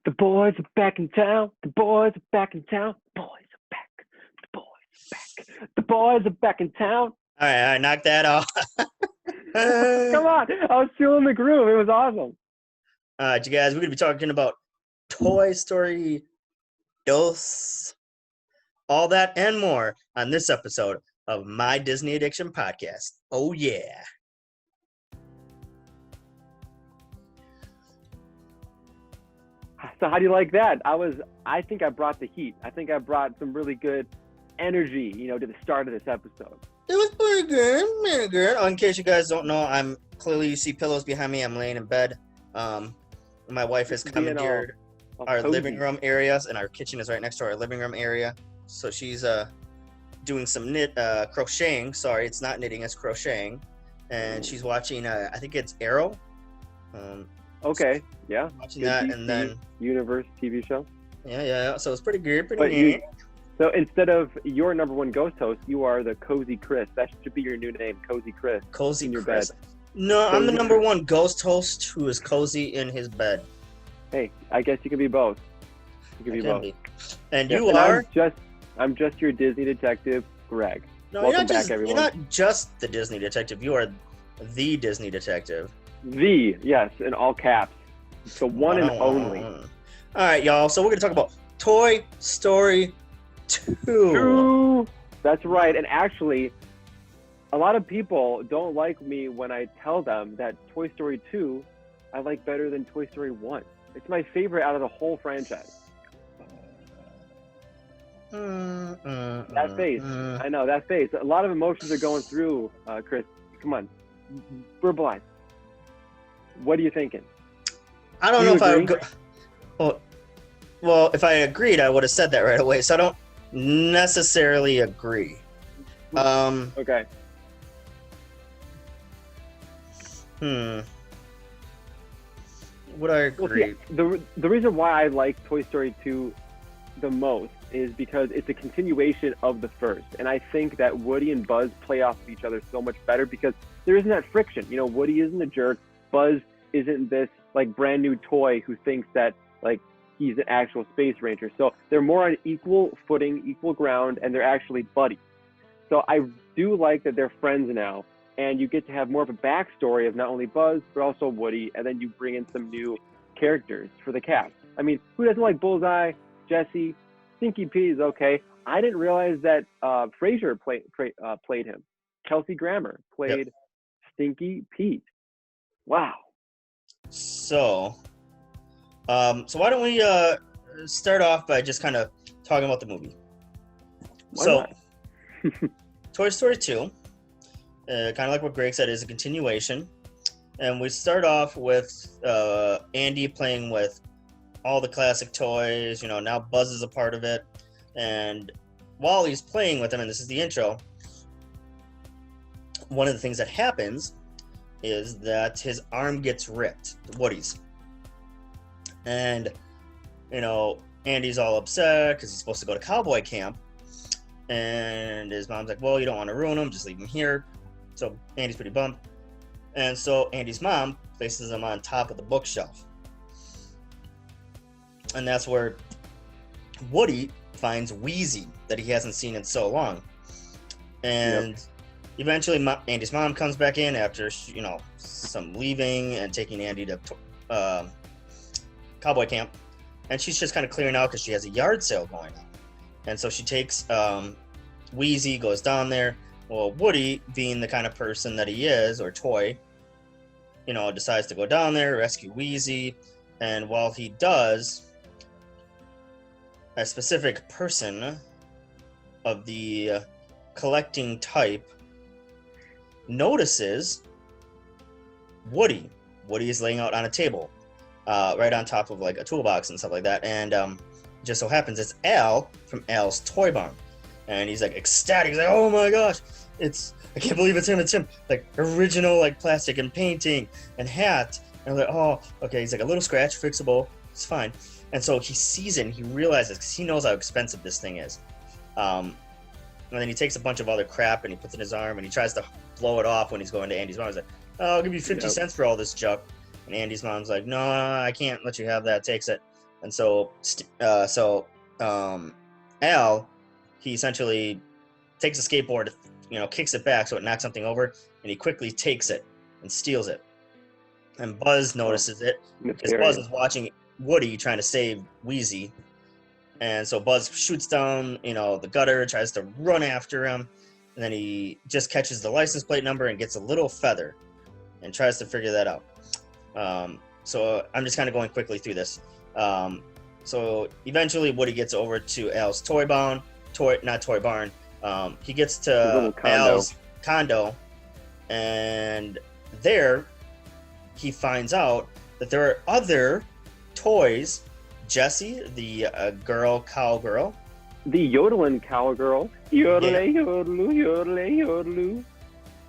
The boys are back in town. The boys are back in town. The boys are back. The boys are back. The boys are back in town. All right, knock that off. Come on. I was feeling the groove. It was awesome. All right, you guys, we're going to be talking about Toy Story Dos, all that and more on this episode of My Disney Addiction Podcast. Oh, yeah. So how do you like that? I think I brought the heat. I think I brought some really good energy, to the start of this episode. It was pretty good, pretty good. In case you guys don't know, you see pillows behind me. I'm laying in bed. My wife has commandeered our living room areas, and our kitchen is right next to our living room area. So she's doing some crocheting. Sorry, it's not knitting, it's crocheting. And she's watching, I think it's Arrow. Okay, yeah. Watching that, and then Universe TV show. Yeah. So it's pretty good, pretty neat. So instead of your number one ghost host, you are the Cozy Chris. That should be your new name, Cozy Chris. Cozy in your Chris. bed. No, I'm the number one ghost host who is cozy in his bed. Hey, I guess you can be both. You can be both. And you are? I'm just your Disney detective, Greg. No, Welcome back, everyone. You're not just the Disney detective. You are the Disney detective. The, yes, in all caps. The one and only. All right, y'all. So we're going to talk about Toy Story 2. That's right. And actually, a lot of people don't like me when I tell them that Toy Story 2 I like better than Toy Story 1. It's my favorite out of the whole franchise. That face. I know, that face. A lot of emotions are going through, Chris. Come on. Verbalize. What are you thinking? I don't know if I would go... Well, if I agreed, I would have said that right away. So I don't necessarily agree. Okay. Would I agree? Well, see, the reason why I like Toy Story 2 the most is because it's a continuation of the first. And I think that Woody and Buzz play off of each other so much better because there isn't that friction. Woody isn't a jerk. Buzz isn't this brand new toy who thinks that he's an actual space ranger. So they're more on equal footing, equal ground, and they're actually buddies. So I do like that they're friends now, and you get to have more of a backstory of not only Buzz, but also Woody, and then you bring in some new characters for the cast. I mean, who doesn't like Bullseye, Jesse, Stinky Pete is okay. I didn't realize that Frasier played him. Kelsey Grammer played Stinky Pete. Wow. So why don't we start off by just kind of talking about the movie? Toy Story 2, kind of like what Greg said, is a continuation. And we start off with Andy playing with all the classic toys. Now Buzz is a part of it. And while he's playing with them, and this is the intro, one of the things that happens is that his arm gets ripped, Woody's. And, Andy's all upset because he's supposed to go to cowboy camp. And his mom's like, well, you don't want to ruin him, just leave him here. So Andy's pretty bummed. And so Andy's mom places him on top of the bookshelf. And that's where Woody finds Wheezy that he hasn't seen in so long. And eventually Andy's mom comes back in after, some leaving and taking Andy to cowboy camp. And she's just kind of clearing out because she has a yard sale going on. And so she takes Wheezy, goes down there. Well, Woody, being the kind of person that he is, or toy, decides to go down there, rescue Wheezy. And while he does, a specific person of the collecting type notices Woody. Woody is laying out on a table, right on top of a toolbox and stuff like that. And just so happens it's Al from Al's Toy Barn. And he's ecstatic. He's like, oh my gosh, I can't believe it's him. Original plastic and painting and hat. And I'm like, oh, okay. He's a little scratch, fixable. It's fine. And so he sees it and he realizes, because he knows how expensive this thing is. And then he takes a bunch of other crap and he puts it in his arm and he tries to blow it off when he's going to Andy's mom. He's like, oh, I'll give you 50 cents for all this junk. And Andy's mom's like, no, I can't let you have that. Takes it. And Al, he essentially takes a skateboard, kicks it back so it knocks something over, and he quickly takes it and steals it. And Buzz notices it because Buzz is watching Woody trying to save Wheezy. And so Buzz shoots down, the gutter, tries to run after him, and then he just catches the license plate number and gets a little feather and tries to figure that out. So I'm just kind of going quickly through this. So eventually Woody gets over to Al's toy barn. He gets to Al's condo, and there he finds out that there are other toys. Jessie, the cowgirl. The yodeling cowgirl. Yodel, yodelu, yodel, yodelu.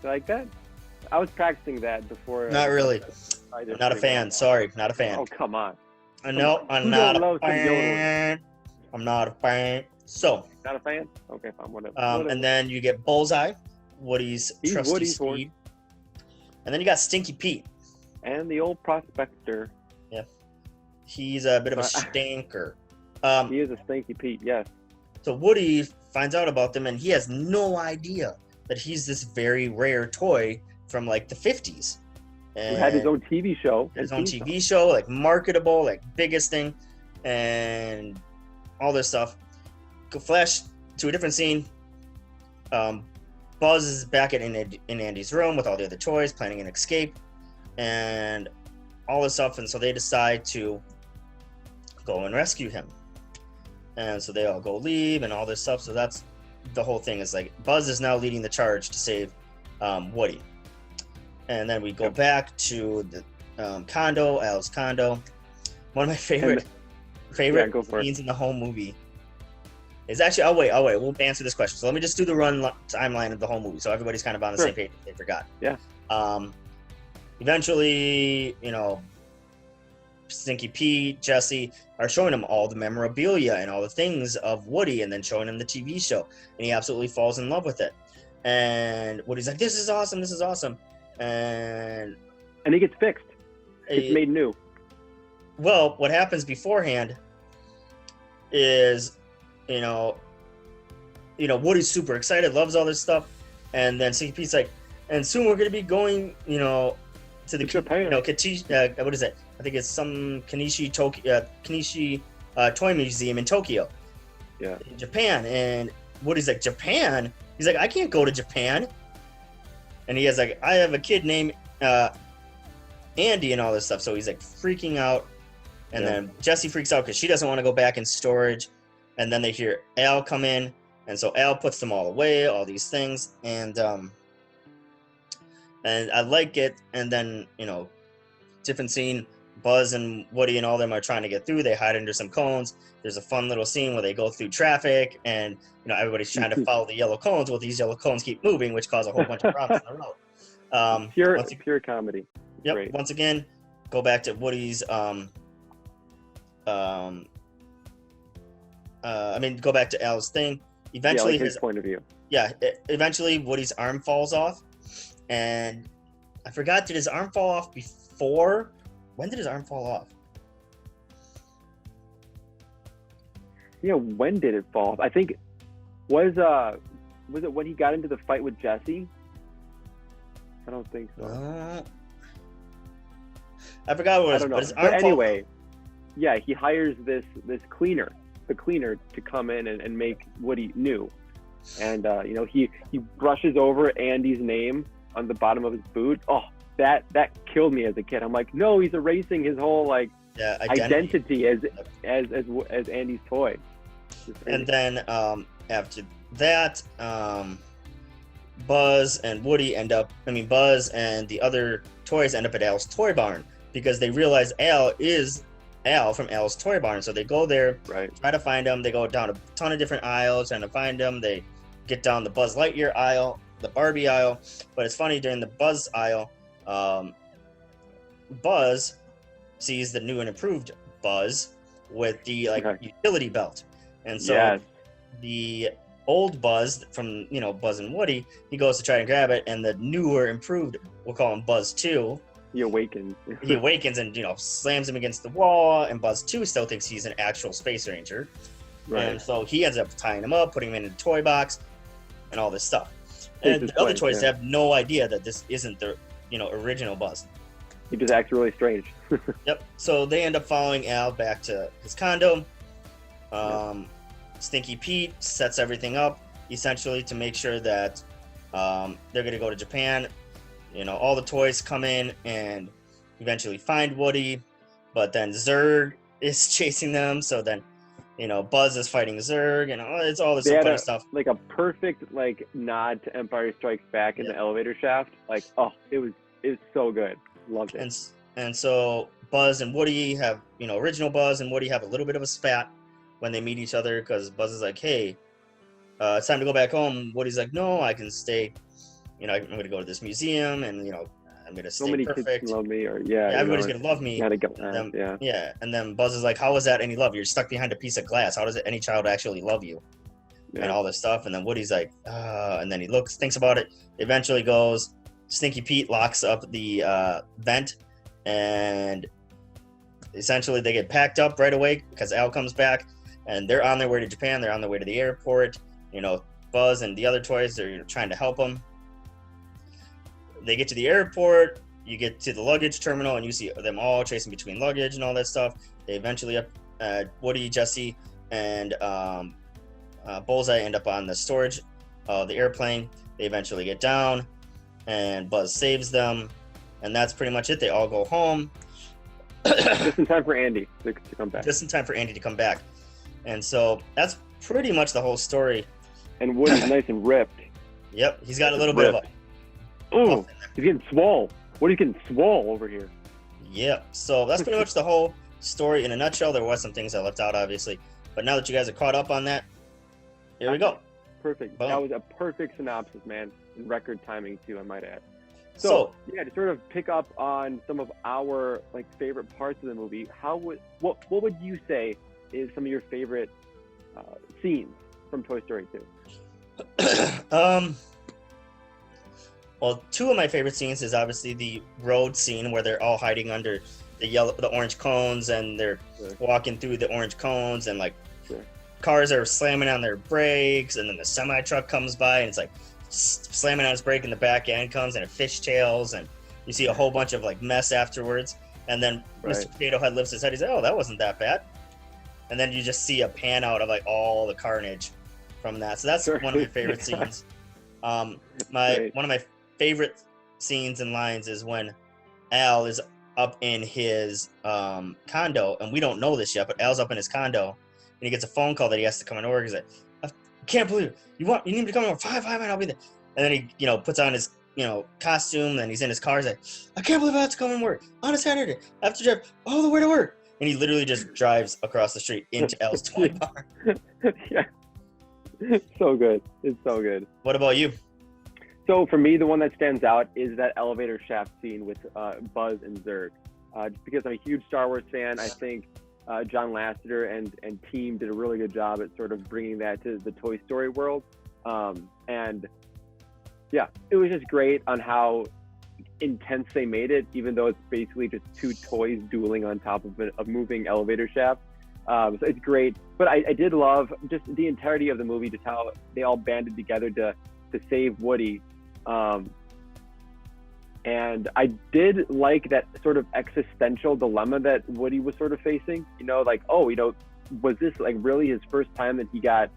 Like that? I was practicing that before. Not really. I'm not a fan. Sorry, not a fan. Oh, come on. No, I'm not a fan. I'm not a fan. So. Not a fan? Okay, fine, whatever. And then you get Bullseye, Woody's trusty steed. And then you got Stinky Pete. And the old prospector. Yeah. He's a bit of a stinker. He is a Stinky Pete, yes. So Woody finds out about them, and he has no idea that he's this very rare toy from like the 50s. And who had his own TV show. His own TV show, like marketable, like biggest thing, and all this stuff. Go flash to a different scene. Buzz is back in Andy's room with all the other toys, planning an escape, and all this stuff. And so they decide to go and rescue him. And so they all go leave and all this stuff. So that's the whole thing. Is like Buzz is now leading the charge to save Woody. And then we go back to the condo, Al's condo. One of my favorite scenes in the whole movie is actually. I'll wait. We'll answer this question. So let me just do the timeline of the whole movie, so everybody's kind of on the same page. They forgot. Yeah. Eventually, Stinky Pete, Jessie are showing him all the memorabilia and all the things of Woody, and then showing him the TV show, and he absolutely falls in love with it. And Woody's like, "This is awesome! This is awesome!" And he gets fixed. It's made new. Well, what happens beforehand is, Woody's super excited, loves all this stuff, and then Stinky Pete's like, and soon we're going to be going, to the Japan. What is it? I think it's some Kanishi toy museum in Tokyo. Yeah. In Japan. And Woody's like, Japan? He's like, I can't go to Japan. And he has like, I have a kid named Andy and all this stuff. So he's like freaking out. And then Jessie freaks out because she doesn't want to go back in storage. And then they hear Al come in. And so Al puts them all away, all these things. And I like it. And then, different scene. Buzz and Woody and all them are trying to get through. They hide under some cones. There's a fun little scene where they go through traffic, and everybody's trying to follow the yellow cones. Well, these yellow cones keep moving, which cause a whole bunch of problems on the road. Pure comedy. Yep. Great. Once again, go back to Woody's. Go back to Al's thing. Eventually, his point of view. Yeah. Eventually, Woody's arm falls off, and I forgot. Did his arm fall off before? When did his arm fall off? Yeah, when did it fall off? I think was it when he got into the fight with Jessie? I don't think so. I forgot what it was. I don't know. But his arm anyway, yeah, he hires the cleaner to come in and make Woody new. And he brushes over Andy's name on the bottom of his boot. Oh, that killed me as a kid. I'm like, no, he's erasing his whole identity as Andy's toy. And then after that, Buzz and Buzz and the other toys end up at Al's toy barn because they realize Al is Al from Al's toy barn. So they go there, try to find him. They go down a ton of different aisles trying to find him. They get down the Buzz Lightyear aisle, the Barbie aisle. But it's funny, during the Buzz aisle, Buzz sees the new and improved Buzz with the utility belt. And so the old Buzz from, Buzz and Woody, he goes to try and grab it, and the newer, improved, we'll call him Buzz 2, He awakens. He awakens and slams him against the wall, and Buzz 2 still thinks he's an actual space ranger. Right. And so he ends up tying him up, putting him in a toy box, and all this stuff. And the other toys have no idea that this isn't the original Buzz. He just acts really strange. Yep. So they end up following Al back to his condo. Stinky Pete sets everything up essentially to make sure that they're going to go to Japan. All the toys come in and eventually find Woody, but then Zurg is chasing them. So then, Buzz is fighting Zurg, and it's all this funny stuff. Like a perfect nod to Empire Strikes Back in the elevator shaft. It was so good. Loved it. And so Buzz and Woody have, original Buzz and Woody have a little bit of a spat when they meet each other, because Buzz is like, hey, it's time to go back home. Woody's like, no, I can stay. I'm going to go to this museum, and, I'm going to stay perfect. So many kids love me, everybody's going to love me. And then Buzz is like, how is that any love? You're stuck behind a piece of glass. How does any child actually love you? And all this stuff. And then Woody's like, and then he thinks about it, eventually goes. Stinky Pete locks up the vent, and essentially they get packed up right away because Al comes back, and they're on their way to Japan. They're on their way to the airport. Buzz and the other toys are trying to help them. They get to the airport. You get to the luggage terminal, and you see them all chasing between luggage and all that stuff. They eventually Woody, Jesse, and Bullseye end up on the storage of the airplane. They eventually get down, and Buzz saves them, and that's pretty much it. They all go home. Just in time for Andy to come back. Just in time for Andy to come back. And so that's pretty much the whole story. And Woody's nice and ripped. Yep, he's got a little bit of a... Ooh, he's getting swole. Woody's getting swole over here. Yep, so that's pretty much the whole story in a nutshell. There was some things I left out, obviously. But now that you guys are caught up on that, here we go. Perfect. Boom. That was a perfect synopsis, man. In record timing, too, I might add. So yeah, to sort of pick up on some of our favorite parts of the movie, what would you say is some of your favorite scenes from Toy Story 2? Well, two of my favorite scenes is obviously the road scene where they're all hiding under the orange cones, and they're walking through the orange cones, and cars are slamming on their brakes, and then the semi truck comes by and it's slamming on its brake, and the back end comes and it fishtails, and you see a whole bunch of mess afterwards, and then Mr. Potato Head lifts his head. He's like, oh, that wasn't that bad. And then you just see a pan out of all the carnage from that. So that's one of my favorite scenes. One of my favorite scenes and lines is when Al is up in his condo, and we don't know this yet, but Al's up in his condo, and he gets a phone call that he has to come in over. He's like, I can't believe it. You need me to come over? Fine, I'll be there. And then he, puts on his, costume, and he's in his car. He's like, I can't believe I have to come and work on a Saturday. I have to drive all the way to work. And he literally just drives across the street into Al's toy bar. Yeah. So good. It's so good. What about you? So for me, the one that stands out is that elevator shaft scene with Buzz and Zurg. Just because I'm a huge Star Wars fan, I think John Lasseter and team did a really good job at sort of bringing that to the Toy Story world. And yeah, it was just great on how intense they made it, even though it's basically just two toys dueling on top of a moving elevator shaft. So it's great. But I did love just the entirety of the movie, just how they all banded together to save Woody. And I did like that sort of existential dilemma that Woody was sort of facing, was this really his first time that he got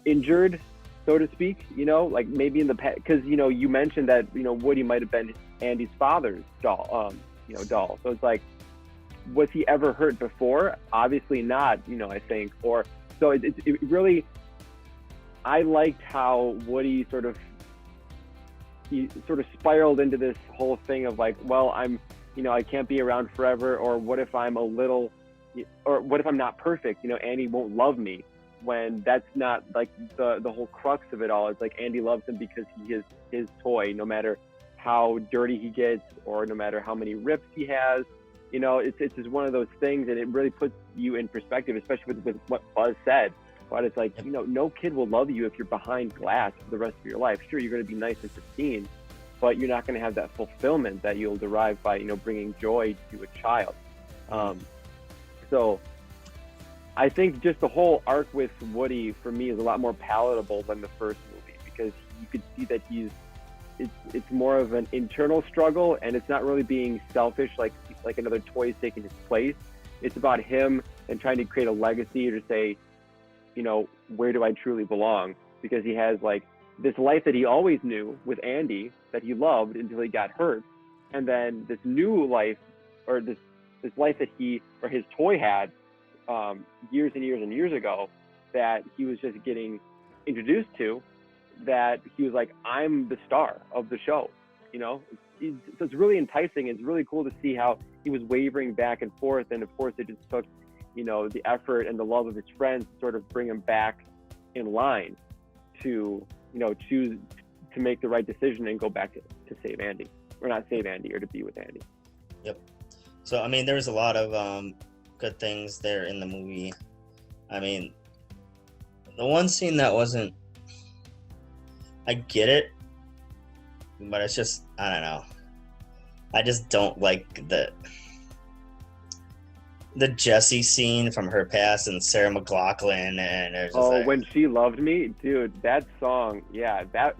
injured, so to speak, maybe in the past, because, you mentioned that, Woody might've been Andy's father's doll. So it's was he ever hurt before? Obviously not, I think, so it really, I liked how Woody sort of spiraled into this whole thing of I'm, I can't be around forever, or what if I'm what if I'm not perfect? Andy won't love me, when that's not the whole crux of it all. It's Andy loves him because he is his toy, no matter how dirty he gets or no matter how many rips he has. It's just one of those things, and it really puts you in perspective, especially with what Buzz said. But it's no kid will love you if you're behind glass for the rest of your life. Sure, you're going to be nice and pristine, but you're not going to have that fulfillment that you'll derive by, bringing joy to a child. So I think just the whole arc with Woody for me is a lot more palatable than the first movie, because you could see that it's more of an internal struggle, and it's not really being selfish like another toy is taking his place. It's about him and trying to create a legacy to say, where do I truly belong? Because he has like this life that he always knew with Andy that he loved until he got hurt, and then this new life, or this life that his toy had years and years and years ago, that he was just getting introduced to, that he was like, I'm the star of the show, So it's really enticing. It's really cool to see how he was wavering back and forth, and of course it just took the effort and the love of his friends to sort of bring him back in line to choose to make the right decision and go back to save Andy, or not save Andy, or to be with Andy. Yep. So I mean, there's a lot of good things there in the movie. I mean, the one scene that wasn't, I get it, but it's just, I don't know. I just don't like the Jessie scene from her past and Sarah McLachlan, and it's just When She Loved Me, dude, that song, yeah, that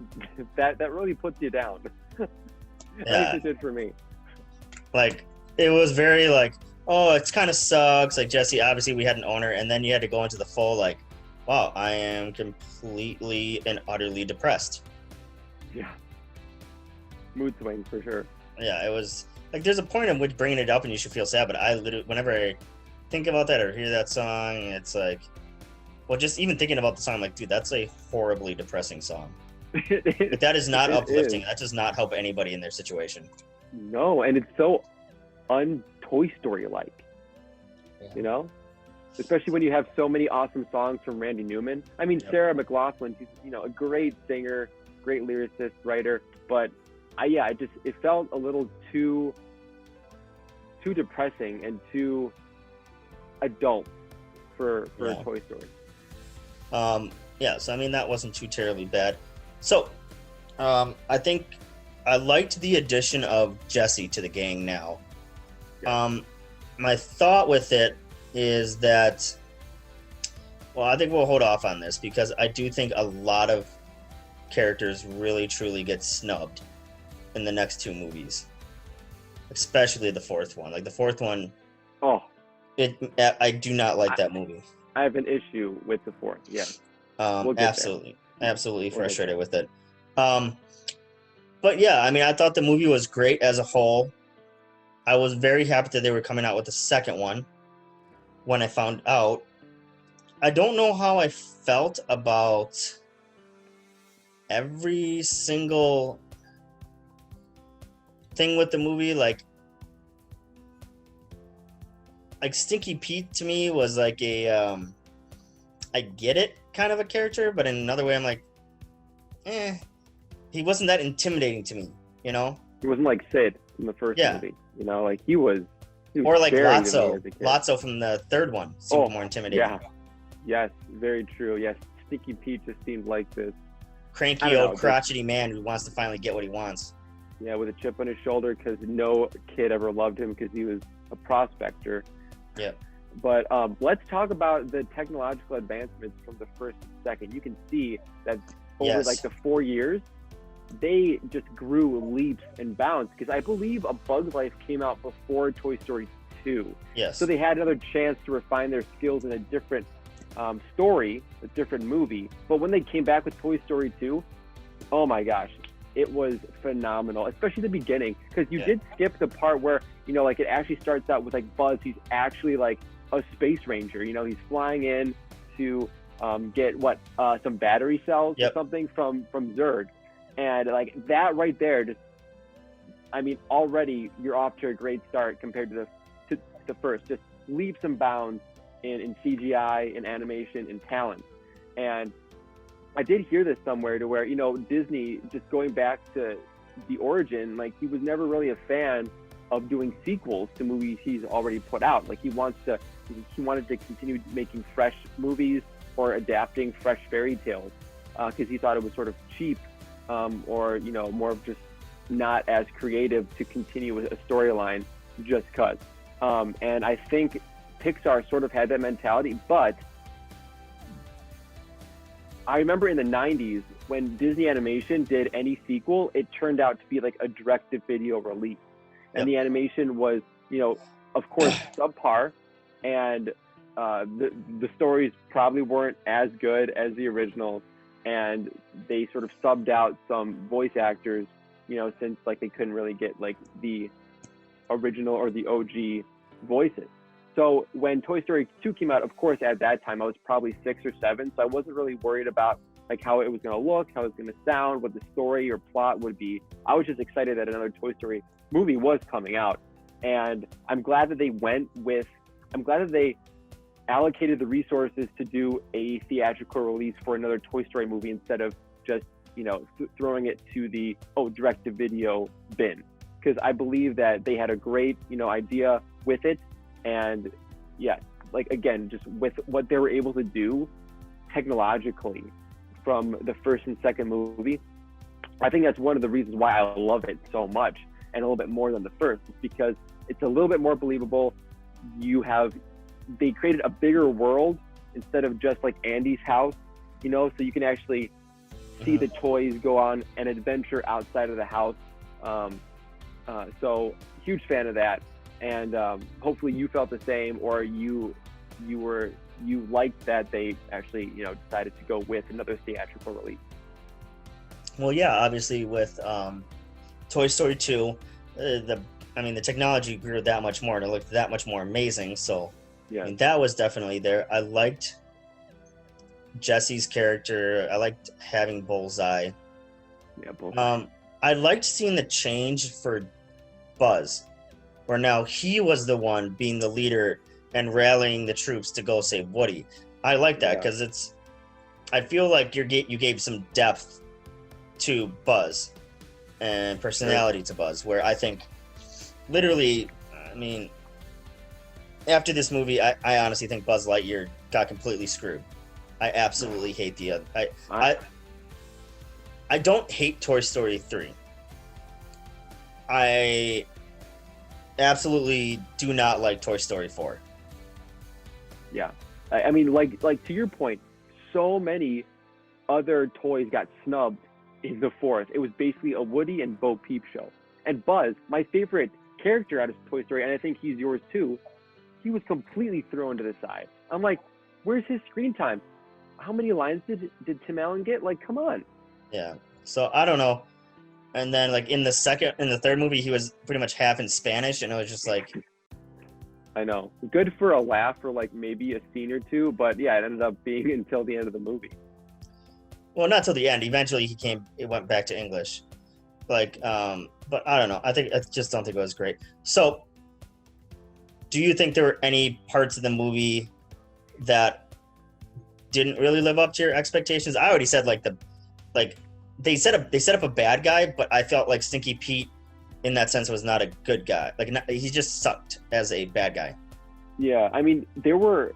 really puts you down. Yeah. It did for me. Like, it was very like, oh, it's kind of sucks. Like, Jessie, obviously we had an owner, and then you had to go into the full like, wow, I am completely and utterly depressed. Yeah. Mood swings for sure. Yeah, it was like, there's a point in which bringing it up and you should feel sad, but I literally, whenever I think about that or hear that song, it's like, well, just even thinking about the song, I'm like, dude, that's a horribly depressing song. But that is not uplifting. That does not help anybody in their situation. No, and it's so un-Toy Story-like, Especially when you have so many awesome songs from Randy Newman. I mean, yep. Sarah McLachlan, she's, a great singer, great lyricist, writer, but it felt a little too depressing and too adult for a Toy Story. So I mean, that wasn't too terribly bad. So I think I liked the addition of Jessie to the gang now. Yeah. My thought with it is that, well, I think we'll hold off on this, because I do think a lot of characters really truly get snubbed in the next two movies, especially the fourth one. Like the fourth one, I do not like that movie. I have an issue with the fourth. Yes, absolutely frustrated with it. But yeah, I mean, I thought the movie was great as a whole. I was very happy that they were coming out with the second one when I found out. I don't know how I felt about every single thing with the movie. Like Stinky Pete to me was like a I get it kind of a character, but in another way I'm like, he wasn't that intimidating to me, He wasn't like Sid in the first movie, like he was or like Lotso from the third one seemed more intimidating. Yeah. Yes, very true. Yes, Stinky Pete just seemed like this cranky old crotchety man who wants to finally get what he wants. Yeah, with a chip on his shoulder because no kid ever loved him because he was a prospector. Yeah. But let's talk about the technological advancements from the first and second. You can see that over like the 4 years, they just grew leaps and bounds, because I believe A Bug's Life came out before Toy Story 2. Yes. So they had another chance to refine their skills in a different story, a different movie. But when they came back with Toy Story 2, oh my gosh, it was phenomenal, especially the beginning, because you did skip the part where, like it actually starts out with like Buzz. He's actually like a space ranger, he's flying in to get some battery cells or something from Zurg. And like that right there, just, I mean, already you're off to a great start compared to the first. Just leaps and bounds in CGI, in animation, in talent. And I did hear this somewhere to where, Disney, just going back to the origin, like he was never really a fan of doing sequels to movies he's already put out. Like he wanted to continue making fresh movies or adapting fresh fairy tales, because he thought it was sort of cheap, or more of just not as creative to continue with a storyline just cause. And I think Pixar sort of had that mentality, but I remember in the 90s when Disney Animation did any sequel, it turned out to be like a direct-to-video release. And the animation was, of course, subpar, and the stories probably weren't as good as the originals, and they sort of subbed out some voice actors, since like they couldn't really get like the original or the OG voices. So when Toy Story 2 came out, of course, at that time I was probably 6 or 7, so I wasn't really worried about like how it was going to look, how it was going to sound, what the story or plot would be. I was just excited that another Toy Story movie was coming out, and I'm glad that they allocated the resources to do a theatrical release for another Toy Story movie instead of just throwing it to the direct-to-video bin, because I believe that they had a great idea with it. And yeah, like again, just with what they were able to do technologically from the first and second movie, I think that's one of the reasons why I love it so much and a little bit more than the first, is because it's a little bit more believable. They created a bigger world instead of just like Andy's house, so you can actually see the toys go on an adventure outside of the house. So huge fan of that. And hopefully you felt the same, or you liked that they actually decided to go with another theatrical release. Well, yeah, obviously with Toy Story 2, the technology grew that much more and it looked that much more amazing. So yeah, that was definitely there. I liked Jesse's character. I liked having Bullseye. Yeah, Bullseye. I liked seeing the change for Buzz, where now he was the one being the leader and rallying the troops to go save Woody. I like that because I feel like you gave some depth to Buzz and personality to Buzz, where I think literally, after this movie, I honestly think Buzz Lightyear got completely screwed. I absolutely hate the other. I don't hate Toy Story 3. I absolutely do not like Toy Story 4. Yeah. I mean, like to your point, so many other toys got snubbed in the fourth. It was basically a Woody and Bo Peep show. And Buzz, my favorite character out of Toy Story, and I think he's yours too, he was completely thrown to the side. I'm like, where's his screen time? How many lines did Tim Allen get? Like, come on. Yeah. So I don't know. And then like in the third movie, he was pretty much half in Spanish, and it was just like, I know. Good for a laugh for like maybe a scene or two, but yeah, it ended up being until the end of the movie. Well, not till the end. Eventually it went back to English. Like, but I don't know. I just don't think it was great. So do you think there were any parts of the movie that didn't really live up to your expectations? I already said they set up a bad guy, but I felt like Stinky Pete in that sense was not a good guy. He just sucked as a bad guy. Yeah, I mean, there were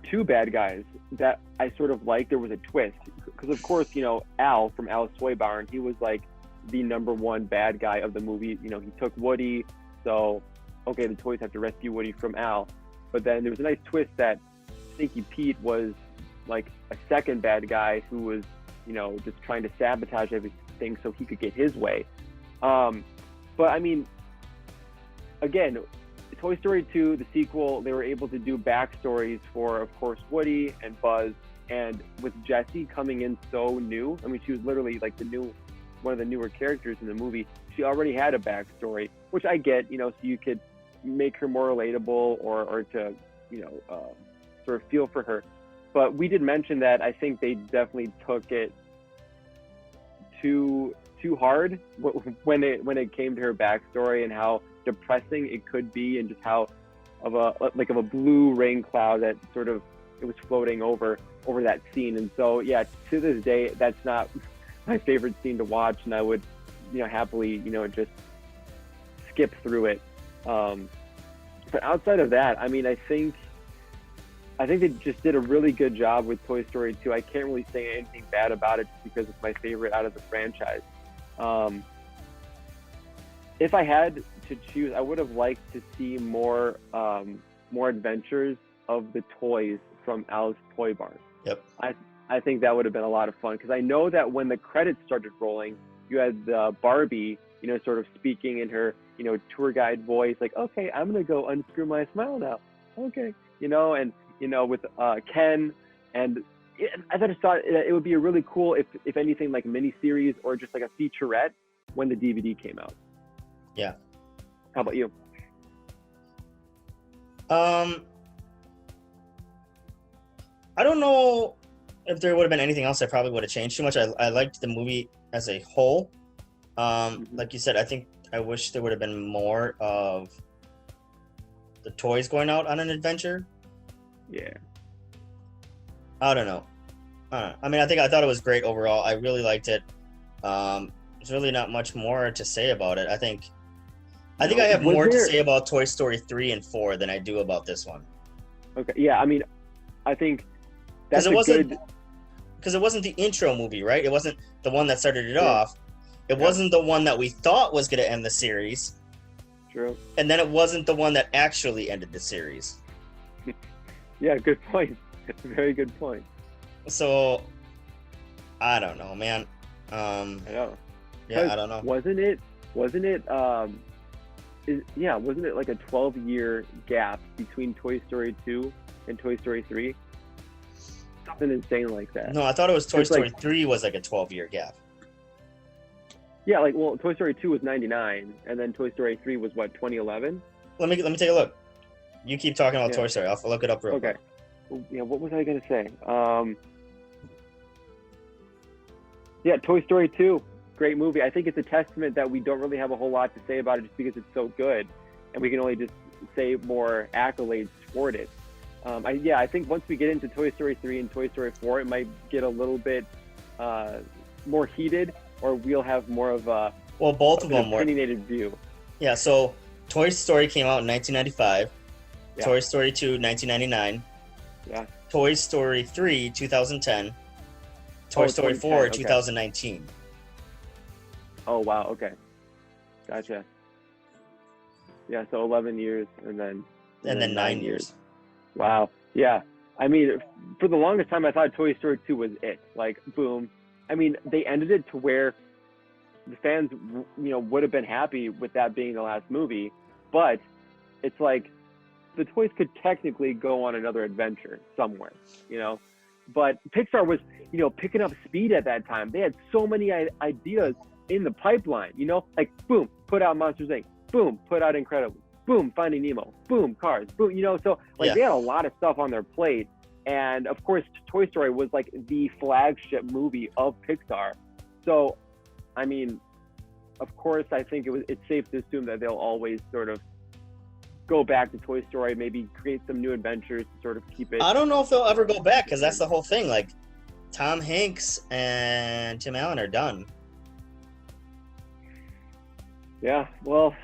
two bad guys that I sort of liked. There was a twist, because of course, Al from Alice Toy Barn, he was like the number one bad guy of the movie. He took Woody, so okay, the toys have to rescue Woody from Al. But then there was a nice twist that Stinky Pete was like a second bad guy who was, just trying to sabotage everything so he could get his way. But I mean, again, Toy Story 2, the sequel, they were able to do backstories for, of course, Woody and Buzz. And with Jessie coming in so new, I mean, she was literally like one of the newer characters in the movie. She already had a backstory, which I get, so you could make her more relatable or to, sort of feel for her. But we did mention that I think they definitely took it too hard when it came to her backstory and how depressing it could be, and just how of a blue rain cloud that sort of it was floating over that scene. And so yeah, to this day, that's not my favorite scene to watch, and I would happily just skip through it. But outside of that, I mean, I think they just did a really good job with Toy Story 2. I can't really say anything bad about it just because it's my favorite out of the franchise. if I had to choose, I would have liked to see more adventures of the toys from Al's Toy Barn. Yep. I think that would have been a lot of fun because I know that when the credits started rolling, you had Barbie, sort of speaking in her, tour guide voice, like, okay, I'm gonna go unscrew my smile now, okay, and with Ken, and I just thought it would be really cool if anything, like a miniseries or just like a featurette when the DVD came out. Yeah. How about you? I don't know if there would have been anything else I probably would have changed too much. I liked the movie as a whole. Like you said, I wish there would have been more of the toys going out on an adventure. Yeah. I don't know. I mean, I thought it was great overall. I really liked it. There's really not much more to say about it. I think I have more to say about Toy Story 3 and 4 than I do about this one. Okay. Yeah. I mean, I think that's because it wasn't the intro movie, right? It wasn't the one that started it off. It wasn't the one that we thought was going to end the series. True. And then it wasn't the one that actually ended the series. Yeah, good point. Very good point. So, I don't know, man. I know. Yeah, I don't know. Wasn't it wasn't it like a 12-year gap between Toy Story 2 and Toy Story 3? Something insane like that. No, I thought it was Toy Story 3 was like a 12-year gap. Yeah, Toy Story 2 was 99, and then Toy Story 3 was what, 2011? Let me take a look. You keep talking about Toy Story. I'll look it up real quick. Yeah, what was I gonna say? Yeah, Toy Story 2, great movie. I think it's a testament that we don't really have a whole lot to say about it just because it's so good, and we can only just say more accolades toward it. I think once we get into Toy Story 3 and Toy Story 4, it might get a little bit more heated, or we'll have more of a both of them opinionated view. Yeah, so Toy Story came out in 1995. Yeah. Toy Story 2, 1999. Yeah. Toy Story 3, 2010. Toy Story 4, 2010, 2019. Oh, wow. Okay. Gotcha. Yeah, so 11 years and then 9 years. Wow. Yeah. I mean, for the longest time, I thought Toy Story 2 was it. Like, boom. I mean, they ended it to where the fans, would have been happy with that being the last movie. But it's like the toys could technically go on another adventure somewhere, But Pixar was, picking up speed at that time. They had so many ideas in the pipeline, like, boom, put out Monsters, Inc. Boom, put out Incredibles. Boom, Finding Nemo. Boom, Cars. Boom, so they had a lot of stuff on their plate. And of course, Toy Story was like the flagship movie of Pixar. So, I mean, of course, I think it's safe to assume that they'll always sort of go back to Toy Story, maybe create some new adventures to sort of keep it. I don't know if they'll ever go back because that's the whole thing. Like, Tom Hanks and Tim Allen are done. Yeah, well,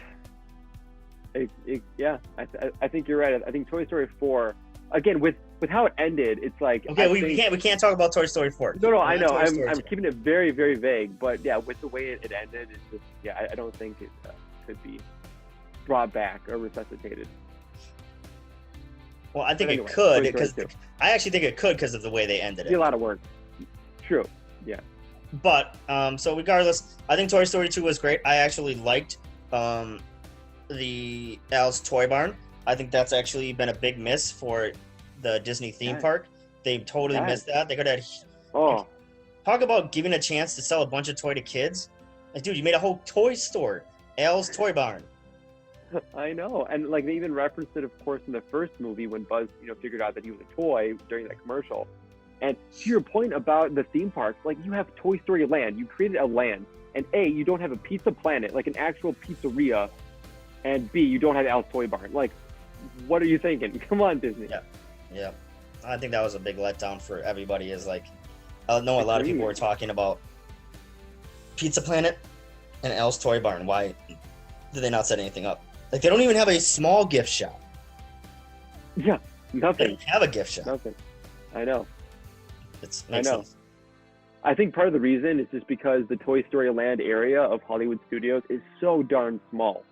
I think you're right. I think Toy Story 4, again, with how it ended, it's like we can't talk about Toy Story 4. No, I know. I'm keeping it very, very vague, but yeah, with the way it ended, it's just I don't think it could be brought back or resuscitated. Well, I think it could because I actually think it could because of the way they ended it. It'd be a lot of work. True. Yeah. But so regardless, I think Toy Story 2 was great. I actually liked the Al's Toy Barn. I think that's actually been a big miss for the Disney theme park. They totally missed that. They could have. Talk about giving a chance to sell a bunch of toy to kids. Like, dude, you made a whole toy store, Al's Toy Barn. I know, and like they even referenced it, of course, in the first movie when Buzz, figured out that he was a toy during that commercial. And to your point about the theme parks, like you have Toy Story Land, you created a land, and A, you don't have a Pizza Planet, like an actual pizzeria, and B, you don't have Al's Toy Barn. Like, what are you thinking? Come on, Disney. Yeah. I think that was a big letdown for everybody. Is like, I know a lot of people were talking about Pizza Planet and Al's Toy Barn. Why did they not set anything up? Like, they don't even have a small gift shop. Yeah, nothing. They don't have a gift shop. Nothing. I know. I know. I think part of the reason is just because the Toy Story Land area of Hollywood Studios is so darn small.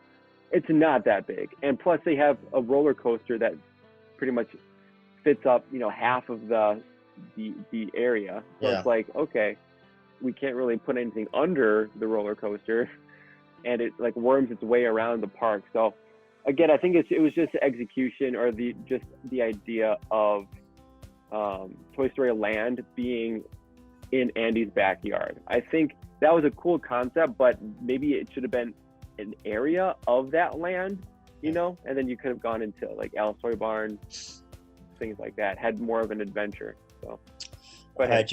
It's not that big, and plus they have a roller coaster that pretty much fits up, half of the area. So Yeah. it's like, okay, we can't really put anything under the roller coaster, and it like worms its way around the park. So again, I think it was just the execution or the idea of Toy Story Land being in Andy's backyard. I think that was a cool concept, but maybe it should have been an area of that land, and then you could have gone into like Al's Toy Barn, things like that, had more of an adventure. So go ahead.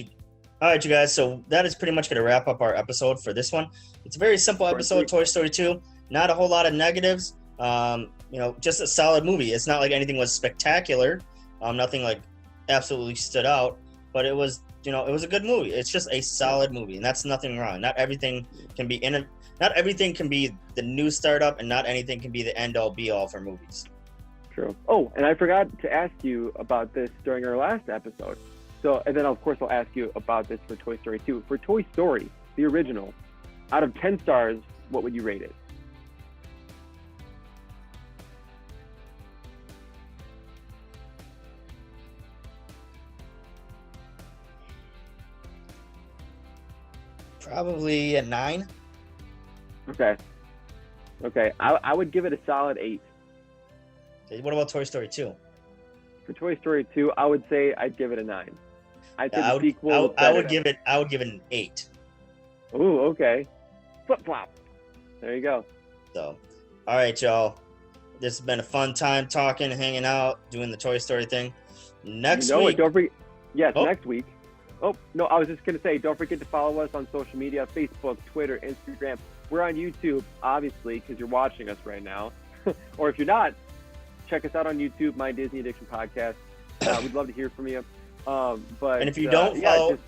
All right, you guys. So that is pretty much going to wrap up our episode for this one. It's a very simple episode, Toy Story 2. Not a whole lot of negatives. Just a solid movie. It's not like anything was spectacular. Nothing like absolutely stood out, but it was, it was a good movie. It's just a solid movie, and that's nothing wrong. Not everything can be not everything can be the new startup, and not anything can be the end all be all for movies. True. Oh, and I forgot to ask you about this during our last episode. So, and then of course I'll ask you about this for Toy Story 2. For Toy Story, the original, out of 10 stars, what would you rate it? Probably a 9. Okay. I would give it a solid 8. Okay, what about Toy Story 2? For Toy Story 2, I would say I'd give it a 9. I'd say Yeah, the sequel. I would give it an 8. Ooh, okay. Flip flop. There you go. So, all right, y'all. This has been a fun time talking, hanging out, doing the Toy Story thing. Next week. Don't forget. Yes, Oh. next week. Oh, no, I was just going to say, don't forget to follow us on social media, Facebook, Twitter, Instagram. We're on YouTube, obviously, because you're watching us right now. Or if you're not, check us out on YouTube, My Disney Addiction Podcast. We'd love to hear from you. And if you don't follow,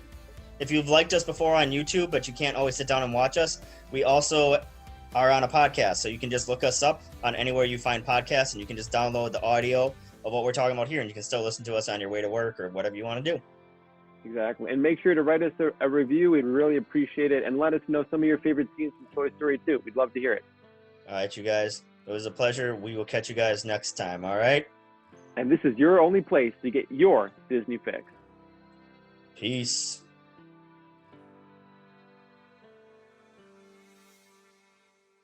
if you've liked us before on YouTube, but you can't always sit down and watch us, we also are on a podcast. So you can just look us up on anywhere you find podcasts, and you can just download the audio of what we're talking about here, and you can still listen to us on your way to work or whatever you want to do. Exactly. And make sure to write us a review. We'd really appreciate it. And let us know some of your favorite scenes from Toy Story 2. We'd love to hear it. All right, you guys. It was a pleasure. We will catch you guys next time. All right? And this is your only place to get your Disney fix. Peace.